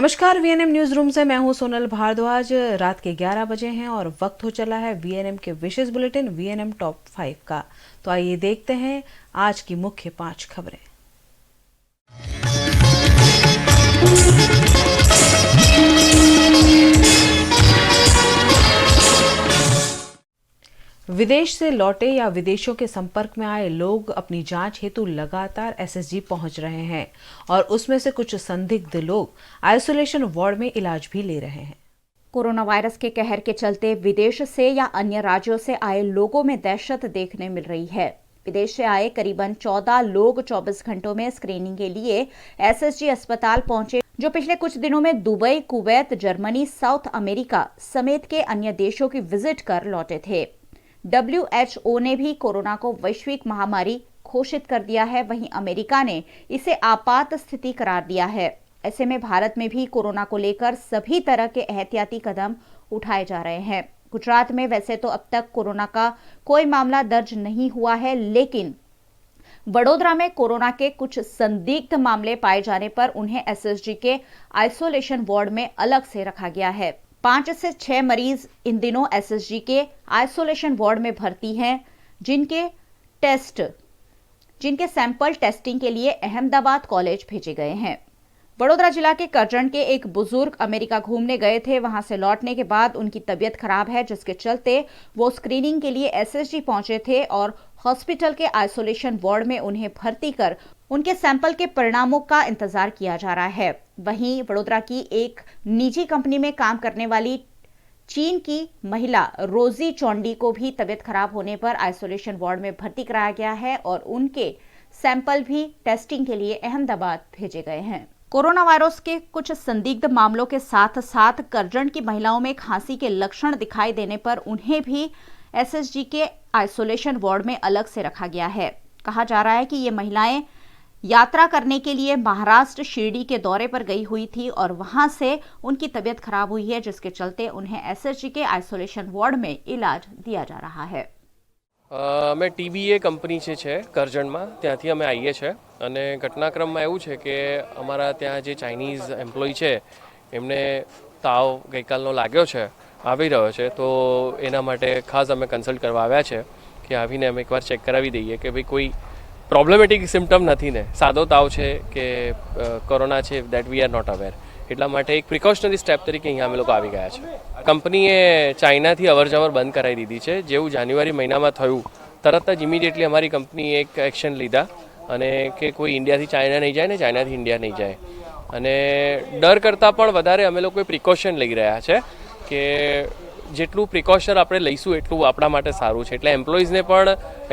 नमस्कार, VNM news room से मैं हूं सोनल भारद्वाज। रात के 11 बजे हैं और वक्त हो चला है वीएनएम के विशेष बुलेटिन वीएनएम टॉप 5 का। तो आइए देखते हैं आज की मुख्य 5 खबरें। विदेश से लौटे या विदेशों के संपर्क में आए लोग अपनी जांच हेतु लगातार एसएसजी पहुंच रहे हैं और उसमें से कुछ संदिग्ध लोग आइसोलेशन वार्ड में इलाज भी ले रहे हैं। कोरोना वायरस के कहर के चलते विदेश से या अन्य राज्यों से आए लोगों में दहशत देखने मिल रही है। विदेश से आए करीबन 14 लोग 24 घंटों में स्क्रीनिंग के लिए एसएसजी अस्पताल पहुंचे, जो पिछले कुछ दिनों में Dubai, Kuwait, Germany, south America समेत के अन्य देशों की विजिट कर लौटे थे। WHO ने भी कोरोना को वैश्विक महामारी घोषित कर दिया है। वहीं अमेरिका ने इसे आपात स्थिति करार दिया है। ऐसे में भारत में भी कोरोना को लेकर सभी तरह के एहतियाती कदम उठाए जा रहे हैं। गुजरात में वैसे तो अब तक कोरोना का कोई मामला दर्ज नहीं हुआ है, लेकिन वडोदरा में कोरोना के कुछ संदिग्ध मामले पाए जाने पर उन्हें एसएसजी के आइसोलेशन वार्ड में अलग से रखा गया है। 5 से 6 मरीज इन दिनों एसएसजी के आइसोलेशन वार्ड में भर्ती हैं, जिनके सैंपल टेस्टिंग के लिए अहमदाबाद कॉलेज भेजे गए हैं। वडोदरा जिला के करजन के एक बुजुर्ग अमेरिका घूमने गए थे। वहां से लौटने के बाद उनकी तबीयत खराब है, जिसके चलते वो स्क्रीनिंग के लिए एसएसजी पहुंचे थे और हॉस्पिटल के आइसोलेशन वार्ड में उन्हें भर्ती कर उनके सैंपल के परिणामों का इंतजार किया जा रहा है। वहीं वडोदरा की एक निजी कंपनी में काम करने वाली चीन की महिला रोजी चौंडी को भी तबीयत खराब होने पर आइसोलेशन वार्ड में भर्ती कराया गया है और उनके सैंपल भी टेस्टिंग के लिए अहमदाबाद भेजे गए हैं। कोरोना वायरस के कुछ संदिग्ध मामलों के साथ साथ करजन की महिलाओं में खांसी के लक्षण दिखाई देने पर उन्हें भी एसएसजी के आइसोलेशन वार्ड में अलग से रखा गया है। कहा जा रहा है कि ये महिलाएं यात्रा करने के लिए महाराष्ट्र शिरडी के दौरे पर गई हुई थी और वहां से उनकी तबीयत खराब हुई है, जिसके चलते उन्हें एसएसजी के आइसोलेशन वार्ड में इलाज दिया जा रहा है। અમે ટીબીએ કંપની છે કરજણમાં, ત્યાંથી અમે આવીએ છીએ અને ઘટનાક્રમમાં એવું છે કે અમારા ત્યાં જે ચાઇનીઝ એમ્પ્લોય છે એમને તાવ ગઈકાલનો लाग्યો છે, આવી રહ્યો છે, તો એના માટે ખાસ અમે કન્સલ્ટ કરવા આવ્યા છે કે આવીને અમે એકવાર ચેક કરાવી દઈએ કે ભાઈ કોઈ પ્રોબ્લેમેટિક સિમ્ટમ નથી ને, સાદો તાવ છે કે કોરોના છે, that we are not aware. એટલા માટે એક પ્રિકોશનરી સ્ટેપ તરીકે અહીંયા અમે લોકો આવી ગયા છે। કંપનીએ ચાઇનાથી અવરજવર બંધ કરાવી દીધી છે। જેવું જાન્યુઆરી મહિનામાં થયું તરત જ ઇમિડિયેટલી અમારી કંપનીએ એક એક્શન લીધા અને કે કોઈ ઇન્ડિયાથી ચાઇના નહીં જાય ને ચાઇનાથી ઇન્ડિયા નહીં જાય। અને ડર કરતાં પણ વધારે અમે લોકો પ્રિકોશન લઈ રહ્યા છે કે જેટલું પ્રિકોશન આપણે લઈશું એટલું આપણા માટે સારું છે। એટલે એમ્પ્લોઈઝને પણ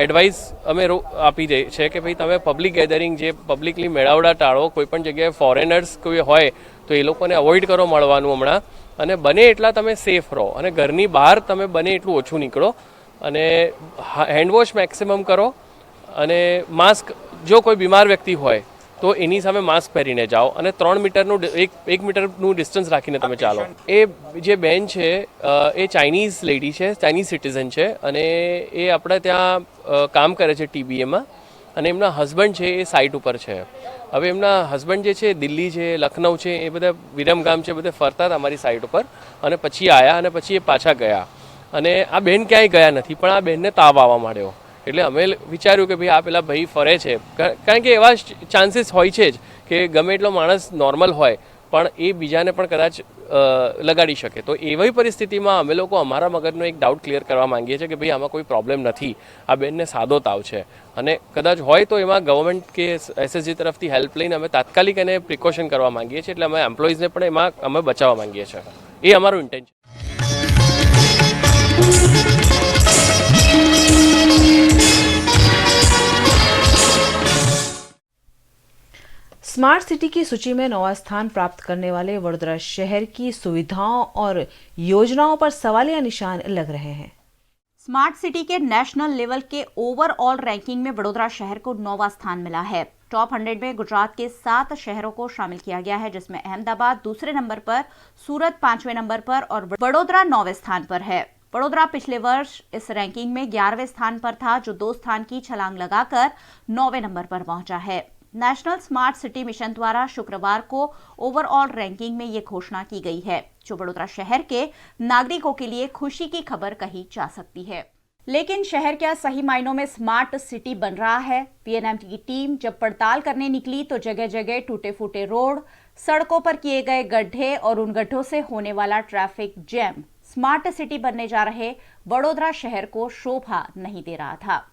એડવાઇસ અમે આપી દે છે કે ભાઈ તમે પબ્લિક ગેધરિંગ, જે પબ્લિકલી મેળાવડા ટાળો। કોઈપણ જગ્યાએ ફોરેનર્સ કોઈ હોય તો એ લોકોને અવોઇડ કરો મળવાનું હમણાં, અને બને એટલા તમે સેફ રહો અને ઘરની બહાર તમે બને એટલું ઓછું નીકળો અને હેન્ડવોશ મેક્સિમમ કરો અને માસ્ક, જો કોઈ બીમાર વ્યક્તિ હોય તો એની સામે માસ્ક પહેરીને જાઓ અને 3 મીટરનું એક મીટરનું ડિસ્ટન્સ રાખીને તમે ચાલો। એ જે બેન છે એ ચાઇનીઝ લેડી છે, ચાઇનીઝ સિટીઝન છે અને એ આપણા ત્યાં કામ કરે છે ટીબીએમાં અને એમના હસબન્ડ છે એ સાઇટ ઉપર છે। હવે એમના હસબન્ડ જે છે દિલ્હી છે, લખનઉ છે, એ બધા વિરમગામ છે, બધે ફરતા હતા અમારી સાઇટ ઉપર અને પછી આવ્યા અને પછી એ પાછા ગયા અને આ બેન ક્યાંય ગયા નથી, પણ આ બેનને તાવ આવવા માંડ્યો। એટલે અમે વિચાર્યું કે ભાઈ આ પેલા ભાઈ ફરે છે, કારણ કે એવા ચાન્સીસ હોય છે જ કે ગમે એટલો માણસ નોર્મલ હોય પણ એ બીજાને પણ કદાચ લગાડી શકે। તો એવી પરિસ્થિતિમાં અમે લોકો અમારા મગજનો એક ડાઉટ ક્લિયર કરવા માંગીએ છીએ કે ભાઈ આમાં કોઈ પ્રોબ્લેમ નથી, આ બેનને સાદો તાવ છે અને કદાચ હોય તો એમાં ગવર્મેન્ટ કે એસએસજી તરફથી હેલ્પ લઈને અમે તાત્કાલિક એને પ્રિકોશન કરવા માંગીએ છીએ। એટલે અમે એમ્પ્લોઈઝને પણ એમાં અમે બચાવવા માંગીએ છીએ, એ અમારું ઇન્ટેન્શન। स्मार्ट सिटी की सूची में 9वां स्थान प्राप्त करने वाले वडोदरा शहर की सुविधाओं और योजनाओं पर सवालिया निशान लग रहे हैं। स्मार्ट सिटी के नेशनल लेवल के ओवरऑल रैंकिंग में वडोदरा शहर को 9वां स्थान मिला है। टॉप 100 में गुजरात के 7 शहरों को शामिल किया गया है, जिसमें अहमदाबाद दूसरे नंबर पर, सूरत 5वें नंबर पर और वडोदरा 9वें स्थान पर है। वडोदरा पिछले वर्ष इस रैंकिंग में 11वें स्थान पर था, जो 2 स्थान की छलांग लगाकर 9वें नंबर पर पहुंचा है। नेशनल स्मार्ट सिटी मिशन द्वारा शुक्रवार को ओवरऑल रैंकिंग में ये घोषणा की गई है, जो वडोदरा शहर के नागरिकों के लिए खुशी की खबर कही जा सकती है। लेकिन शहर क्या सही मायनों में स्मार्ट सिटी बन रहा है? पीएनएमटी की टीम जब पड़ताल करने निकली तो जगह जगह टूटे फूटे रोड, सड़कों पर किए गए गड्ढे और उन गड्ढों से होने वाला ट्रैफिक जैम स्मार्ट सिटी बनने जा रहे वडोदरा शहर को शोभा नहीं दे रहा था।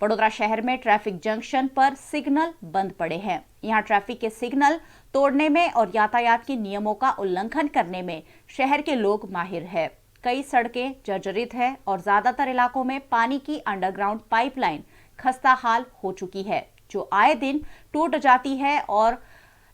वडोदरा शहर में ट्रैफिक जंक्शन पर सिग्नल बंद पड़े हैं। यहाँ ट्रैफिक के सिग्नल तोड़ने में और यातायात के नियमों का उल्लंघन करने में शहर के लोग माहिर है। कई सड़कें जर्जरित है और ज्यादातर इलाकों में पानी की अंडरग्राउंड पाइपलाइन खस्ताहाल हो चुकी है, जो आए दिन टूट जाती है और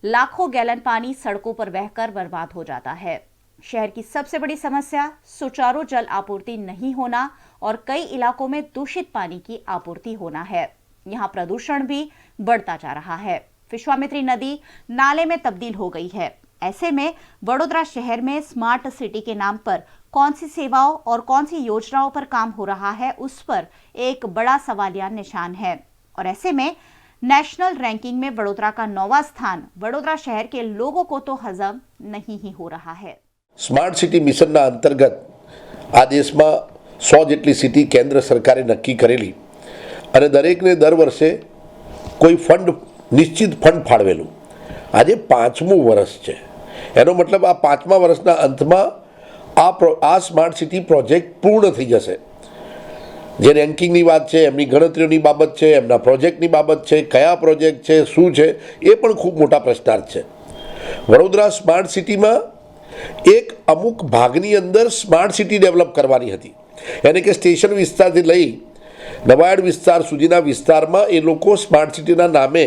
लाखों गैलन पानी सड़कों पर बहकर बर्बाद हो जाता है। शहर की सबसे बड़ी समस्या सुचारू जल आपूर्ति नहीं होना और कई इलाकों में दूषित पानी की आपूर्ति होना है। यहाँ प्रदूषण भी बढ़ता जा रहा है। विश्वामित्री नदी नाले में तब्दील हो गई है। ऐसे में वडोदरा शहर में स्मार्ट सिटी के नाम पर कौन सी सेवाओं और कौन सी योजनाओं पर काम हो रहा है, उस पर एक बड़ा सवालिया निशान है। और ऐसे में नेशनल रैंकिंग में वडोदरा का 9वां स्थान वडोदरा शहर के लोगों को तो हजम नहीं ही हो रहा है। स्मार्ट सिटी मिशन अंतर्गत आ देश में 100 જેટલી સિટી કેન્દ્ર સરકારે નક્કી કરેલી અને દરેકને દર વર્ષે કોઈ ફંડ નિશ્ચિત ફંડ ફાળવેલું આજે 5મું વર્ષ છે। એનો મતલબ આ 5મા વર્ષના અંતમાં આ સ્માર્ટ સિટી પ્રોજેક્ટ પૂર્ણ થઈ જશે। જે રેન્કિંગની વાત છે, એમની ગણતરીઓની બાબત છે, એમના પ્રોજેક્ટની બાબત છે, કયા પ્રોજેક્ટ છે, શું છે, એ પણ ખૂબ મોટા પ્રશ્નાર્થ છે। વડોદરા સ્માર્ટ સિટીમાં એક અમુક ભાગની અંદર સ્માર્ટ સિટી ડેવલપ કરવાની હતી, यानी कि स्टेशन विस्तारથી લઈ નવાડ વિસ્તાર સુધીના વિસ્તારમાં એ લોકો સ્માર્ટ સિટીના નામે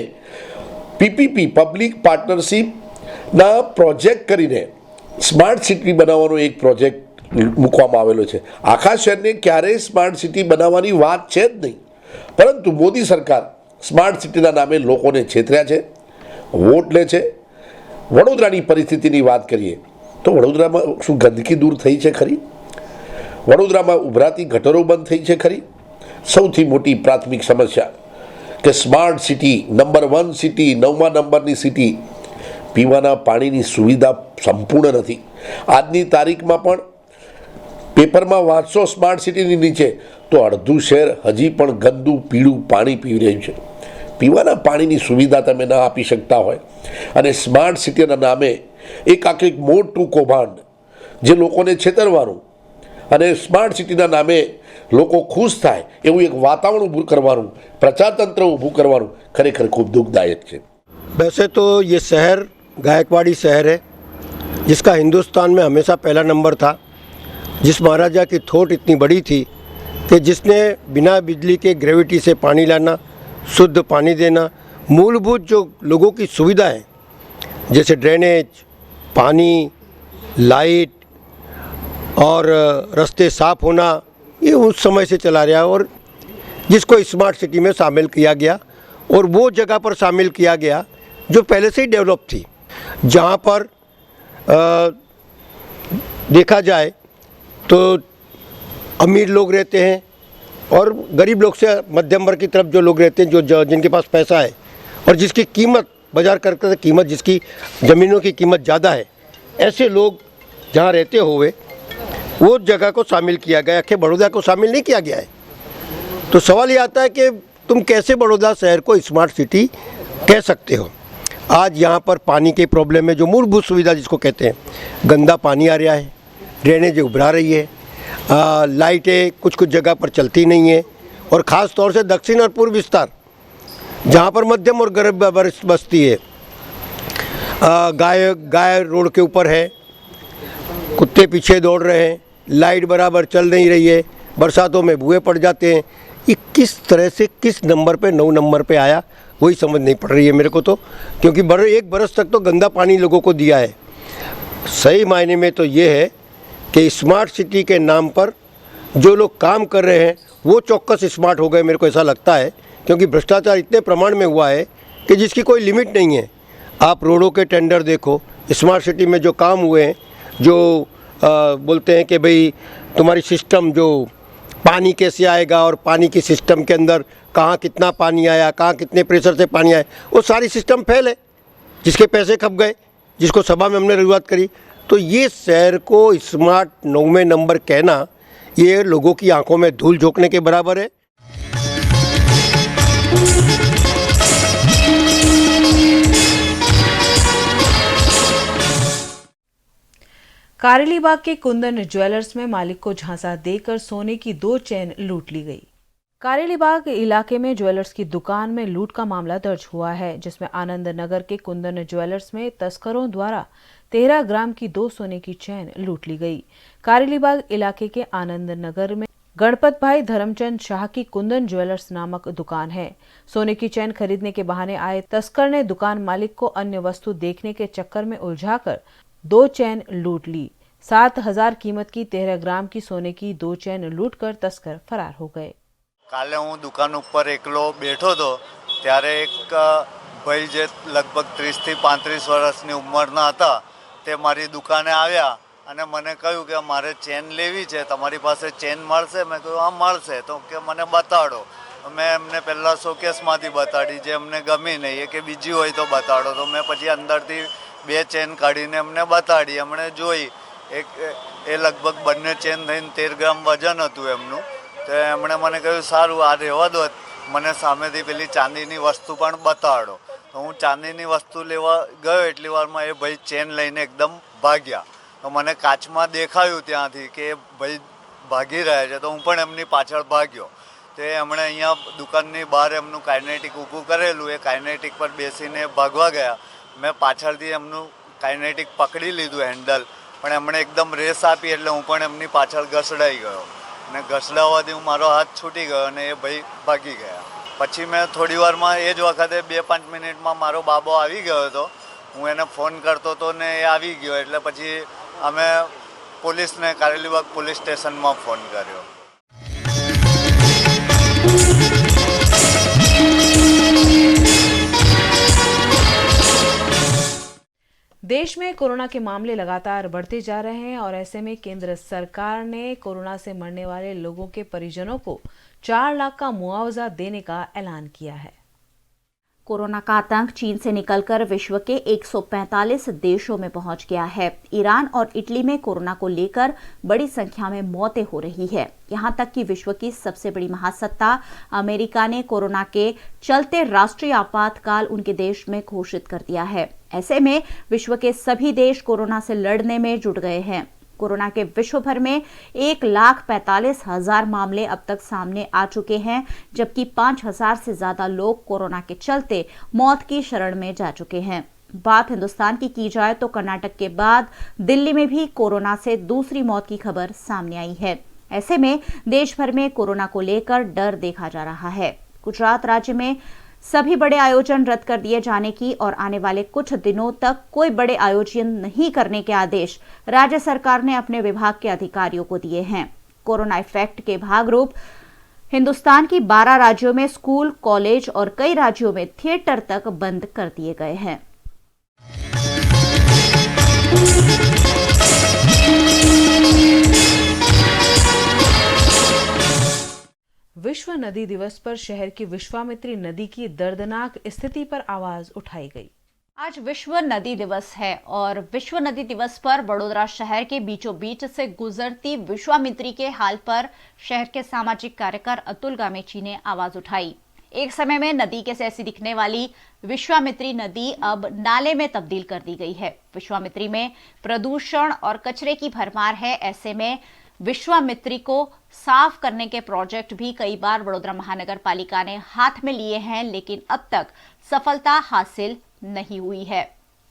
પીપીપી પબ્લિક પાર્ટનરશિપના પ્રોજેક્ટ કરીને સ્માર્ટ સિટી બનાવવાનો એક પ્રોજેક્ટ મૂકવામાં આવેલો છે। આખા શહેરને ક્યારેય સ્માર્ટ સિટી બનાવવાની વાત છે જ નહીં, પરંતુ મોદી સરકાર સ્માર્ટ સિટીના નામે લોકોને છેતર્યા છે, વોટ લે છે। વડોદરાની પરિસ્થિતિની વાત કરીએ તો વડોદરામાં શું ગંદકી दूर થઈ છે ખરી? વડોદરામાં ઉભરાતી ગટરો બંધ થઈ છે ખરી? સૌથી મોટી પ્રાથમિક સમસ્યા કે સ્માર્ટ સિટી નંબર 1 સિટી 9મા નંબરની સિટી પીવાના પાણીની સુવિધા સંપૂર્ણ નથી। આજની તારીખમાં પણ પેપરમાં વાંચશો સ્માર્ટ સિટીની નીચે તો અડધું શહેર હજી પણ ગંદુ પીળું પાણી પી રહ્યું છે। પીવાના પાણીની સુવિધા તમે ન આપી શકતા હોય અને સ્માર્ટ સિટીના નામે એક મોટું કૌભાંડ જે લોકોને છેતરવાનું અને સ્માર્ટ સિટીના નામે લોકો ખુશ થાય એવું એક વાતાવરણ ઊભું કરવાનું, પ્રચારતંત્ર ઊભું કરવાનું ખરેખર ખૂબ દુઃખદાયક છે। वैसे तो ये शहर गायकवाड़ी शहर है, जिसका हिंदुस्तान में हमेशा पहला नंबर था। जिस महाराजा की थोट इतनी बड़ी थी कि जिसने बिना बिजली के ग्रेविटी से पानी लाना, शुद्ध पानी देना, मूलभूत जो लोगों की सुविधा है जैसे ड्रेनेज, पानी, लाइट और रास्ते साफ होना, ये उस समय से चला रहा है और जिसको स्मार्ट सिटी में शामिल किया गया और वो जगह पर शामिल किया गया जो पहले से ही डेवलप थी, जहाँ पर देखा जाए तो अमीर लोग रहते हैं और गरीब लोग से मध्यम वर्ग की तरफ जो लोग रहते हैं, जो जिनके पास पैसा है और जिसकी कीमत बाजार करते कीमत जिसकी ज़मीनों की कीमत ज़्यादा है, ऐसे लोग जहाँ रहते हुए वो जगह को शामिल किया गया कि बड़ौदा को शामिल नहीं किया गया है। तो सवाल ये आता है कि तुम कैसे बड़ौदा शहर को स्मार्ट सिटी कह सकते हो। आज यहाँ पर पानी के प्रॉब्लम है, जो मूलभूत सुविधा जिसको कहते हैं, गंदा पानी आ रहा है, ड्रेनेज उभरा रही है, लाइटें कुछ कुछ जगह पर चलती नहीं है और ख़ास तौर से दक्षिण और पूर्व विस्तार जहाँ पर मध्यम और गरीब बस्ती है, गाय रोड के ऊपर है, कुत्ते पीछे दौड़ रहे हैं, लाइट बराबर चल नहीं रही है, बरसातों में भूए पड़ जाते हैं। ये किस तरह से किस नंबर पे 9 नंबर पे आया वही समझ नहीं पड़ रही है मेरे को तो, क्योंकि एक बरस तक तो गंदा पानी लोगों को दिया है। सही मायने में तो ये है कि स्मार्ट सिटी के नाम पर जो लोग काम कर रहे हैं वो चौक्कस स्मार्ट हो गए, मेरे को ऐसा लगता है, क्योंकि भ्रष्टाचार इतने प्रमाण में हुआ है कि जिसकी कोई लिमिट नहीं है। आप रोडों के टेंडर देखो, स्मार्ट सिटी में जो काम हुए हैं, जो बोलते हैं कि भाई तुम्हारी सिस्टम जो पानी कैसे आएगा और पानी के सिस्टम के अंदर कहाँ कितना पानी आया, कहाँ कितने प्रेशर से पानी आया, वो सारी सिस्टम फेल है, जिसके पैसे खप गए, जिसको सभा में हमने रजूआत करी। तो ये शहर को स्मार्ट 9वें नंबर कहना ये लोगों की आंखों में धूल झोंकने के बराबर है। कारेलीबाग के कुंदन ज्वेलर्स में मालिक को झांसा देकर सोने की 2 चेन लूट ली गई। कारेलीबाग इलाके में ज्वेलर्स की दुकान में लूट का मामला दर्ज हुआ है, जिसमें आनंद नगर के कुंदन ज्वेलर्स में तस्करों द्वारा 13 ग्राम की 2 सोने की चेन लूट ली गई। कारेलीबाग इलाके के आनंद नगर में गणपत भाई धर्मचंद शाह की कुंदन ज्वेलर्स नामक दुकान है। सोने की चैन खरीदने के बहाने आए तस्कर ने दुकान मालिक को अन्य वस्तु देखने के चक्कर में उलझाकर 2 चैन लूट ली। 7,000 कीमत की 13 ग्राम की सोने की 2 चैन लूटकर तस्कर फरार हो गए। काले हूँ दुकान पर एकलो बैठो तो त्यारे एक भाई जे लगभग 30 થી 35 વર્ષની ઉંમરના હતા તે મારી દુકાને આવ્યા અને મને કહ્યું કે મારે ચેન લેવી છે, તમારી પાસે ચેન મળશે? મેં કહ્યું હા મળશે, તો કે મને બતાડો। મેં એમને પહેલાં શોકેસમાંથી બતાડી, જે અમને ગમી નહીં એ કે બીજી હોય તો બતાડો, તો મેં પછી અંદરથી 2 ચેન કાઢીને એમને બતાડી। એમણે જોઈ એક એ લગભગ બંને ચેન થઈને 13 ગ્રામ વજન હતું એમનું। તો એમણે મને કહ્યું સારું આ રહેવા દો, મને સામેથી પેલી ચાંદીની વસ્તુ પણ બતાડો। તો હું ચાંદીની વસ્તુ લેવા ગયો એટલી વારમાં એ ભાઈ ચેન લઈને એકદમ ભાગ્યા। તો મને કાચમાં દેખાયું ત્યાંથી કે ભાઈ ભાગી રહ્યા છે, તો હું પણ એમની પાછળ ભાગ્યો। તો એમણે અહીંયા દુકાનની બહાર એમનું કાઇનેટિક ઊભું કરેલું, એ કાઇનેટિક પર બેસીને ભાગવા ગયા। મેં પાછળથી એમનું કાઇનેટિક પકડી લીધું હેન્ડલ, પણ એમણે એકદમ રેસ આપી એટલે હું પણ એમની પાછળ ઘસડાઈ ગયો અને ઘસડાવવાથી હું મારો હાથ છૂટી ગયો અને એ ભાઈ ભાગી ગયા। પછી મેં થોડી વારમાં એ જ વખતે 2-5 મિનિટમાં મારો બાબો આવી ગયો હતો, હું એને ફોન કરતો હતો ને એ આવી ગયો, એટલે પછી અમે પોલીસને કારેલીબાગ પોલીસ સ્ટેશનમાં ફોન કર્યો। देश में कोरोना के मामले लगातार बढ़ते जा रहे हैं और ऐसे में केंद्र सरकार ने कोरोना से मरने वाले लोगों के परिजनों को 4 लाख का मुआवजा देने का ऐलान किया है। कोरोना का आतंक चीन से निकलकर विश्व के 145 देशों में पहुंच गया है। ईरान और इटली में कोरोना को लेकर बड़ी संख्या में मौतें हो रही है। यहां तक कि विश्व की सबसे बड़ी महासत्ता अमेरिका ने कोरोना के चलते राष्ट्रीय आपातकाल उनके देश में घोषित कर दिया है। ऐसे में विश्व के सभी देश कोरोना से लड़ने में जुट गए हैं। कोरोना के विश्व भर में 1,45,000 मामले अब तक सामने आ चुके हैं, जबकि 5,000 से ज्यादा लोग कोरोना के चलते मौत की शरण में जा चुके हैं। बात हिंदुस्तान की जाए तो कर्नाटक के बाद दिल्ली में भी कोरोना से दूसरी मौत की खबर सामने आई है। ऐसे में देश भर में कोरोना को लेकर डर देखा जा रहा है। गुजरात राज्य में सभी बड़े आयोजन रद्द कर दिए जाने की और आने वाले कुछ दिनों तक कोई बड़े आयोजन नहीं करने के आदेश राज्य सरकार ने अपने विभाग के अधिकारियों को दिए हैं। कोरोना इफेक्ट के भागरूप हिंदुस्तान की 12 राज्यों में स्कूल, कॉलेज और कई राज्यों में थिएटर तक बंद कर दिए गए हैं। विश्व नदी दिवस पर शहर की विश्वामित्री नदी की दर्दनाक स्थिति पर आवाज उठाई गई। आज विश्व नदी दिवस है और विश्व नदी दिवस पर वडोदरा शहर के बीचों बीच से गुजरती विश्वामित्री के हाल पर शहर के सामाजिक कार्यकर अतुल गामेची ने आवाज उठाई। एक समय में नदी के जैसी दिखने वाली विश्वामित्री नदी अब नाले में तब्दील कर दी गई है। विश्वामित्री में प्रदूषण और कचरे की भरमार है। ऐसे में विश्वामित्री को साफ करने के प्रोजेक्ट भी कई बार वडोदरा महानगर पालिका ने हाथ में लिए हैं, लेकिन अब तक सफलता हासिल नहीं हुई है।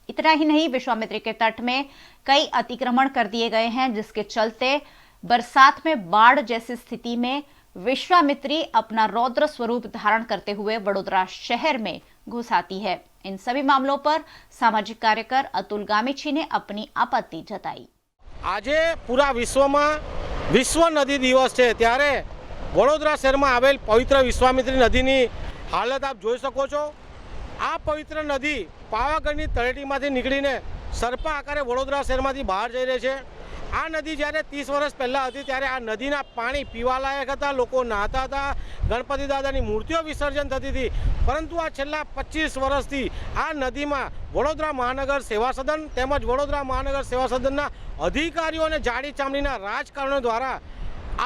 इतना ही नहीं, विश्वामित्री के तट में कई अतिक्रमण कर दिए गए हैं, जिसके चलते बरसात में बाढ़ जैसी स्थिति में विश्वामित्री अपना रौद्र स्वरूप धारण करते हुए वडोदरा शहर में घुस आती है। इन सभी मामलों पर सामाजिक कार्यकर अतुल गामेची ने अपनी आपत्ति जताई। આજે પૂરા વિશ્વમાં વિશ્વ નદી દિવસ છે, ત્યારે વડોદરા શહેરમાં આવેલ પવિત્ર વિશ્વામિત્રી નદીની હાલત આપ જોઈ શકો છો। આ પવિત્ર નદી પાવાગઢની તળેટીમાંથી નીકળીને સરપા આકારે વડોદરા શહેરમાંથી બહાર જઈ રહી છે। આ નદી જ્યારે 30 વર્ષ પહેલાં હતી ત્યારે આ નદીના પાણી પીવાલાયક હતા, લોકો નહાતા હતા, ગણપતિ દાદાની મૂર્તિઓ વિસર્જન થતી હતી. પરંતુ આ છેલ્લા 25 વર્ષથી આ નદીમાં વડોદરા મહાનગર સેવા સદન તેમજ વડોદરા મહાનગર સેવા સદનના અધિકારીઓ અને જાડી ચામડીના રાજકારણો દ્વારા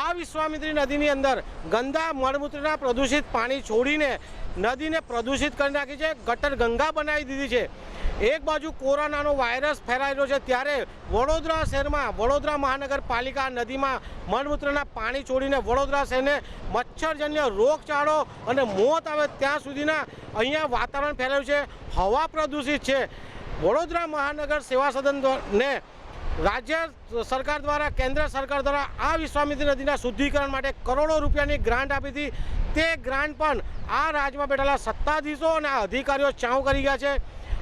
આ વિશ્વામિત્રી નદીની અંદર ગંદા મળમૂત્રના પ્રદૂષિત પાણી છોડીને નદીને પ્રદૂષિત કરી નાખી છે, ગટર ગંગા બનાવી દીધી છે. એક બાજુ કોરોનાનો વાયરસ ફેલાઈ રહ્યો છે ત્યારે વડોદરા શહેરમાં વડોદરા મહાનગરપાલિકા નદીમાં મળમૂત્રના પાણી છોડીને વડોદરા શહેરને મચ્છરજન્ય રોગચાળો અને મોત આવે ત્યાં સુધીના અહીંયા વાતાવરણ ફેલાયું છે, હવા પ્રદૂષિત છે. વડોદરા મહાનગર સેવા સદનને રાજ્ય સરકાર દ્વારા કેન્દ્ર સરકાર દ્વારા આ વિશ્વામિત્રી નદીના શુદ્ધિકરણ માટે કરોડો રૂપિયાની ગ્રાન્ટ આપી હતી. તે ગ્રાન્ટ પણ આ રાજ્યમાં બેઠેલા સત્તાધીશો અને અધિકારીઓ ચાઉ કરી ગયા છે.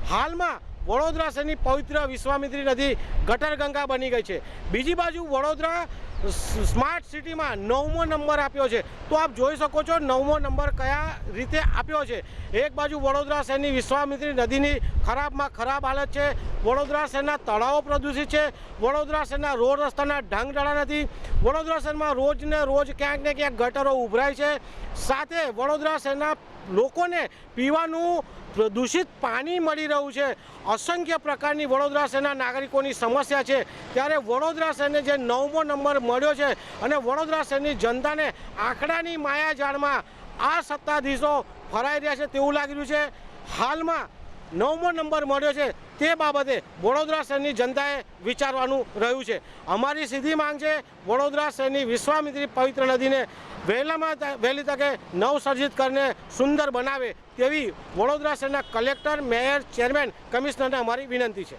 હાલમાં વડોદરા શહેરની પવિત્ર વિશ્વામિત્રી નદી ગટર ગંગા બની ગઈ છે. બીજી બાજુ વડોદરા સ્માર્ટ સિટીમાં 9મો નંબર આપ્યો છે. તો આપ જોઈ શકો છો 9મો નંબર કયા રીતે આપ્યો છે. એક બાજુ વડોદરા શહેરની વિશ્વામિત્રી નદીની ખરાબમાં ખરાબ હાલત છે, વડોદરા શહેરના તળાવો પ્રદૂષિત છે, વડોદરા શહેરના રોડ રસ્તાના ઢંગઢળા નથી, વડોદરા શહેરમાં રોજને રોજ ક્યાંક ને ક્યાંક ગટરો ઉભરાય છે, સાથે વડોદરા શહેરના લોકોને પીવાનું દૂષિત પાણી મળી રહ્યું છે. અસંખ્ય પ્રકારની વડોદરા શહેરના નાગરિકોની સમસ્યા છે. ત્યારે વડોદરા શહેરને જે 9મો નંબર મળ્યો છે અને વડોદરા શહેરની જનતાને આંકડાની માયાજાળમાં આ સત્તાધીશો ફરાઈ રહ્યા છે તેવું લાગી રહ્યું છે. હાલમાં 9મો નંબર મળ્યો છે તે બાબતે વડોદરા શહેરની જનતાએ વિચારવાનું રહ્યું છે. અમારી સીધી માંગ છે વડોદરા શહેરની વિશ્વામિત્રી પવિત્ર નદીને વહેલી તકે નવસર્જિત કરીને સુંદર બનાવે તેવી વડોદરા શહેરના કલેક્ટર, મેયર, ચેરમેન, કમિશનરને અમારી વિનંતી છે.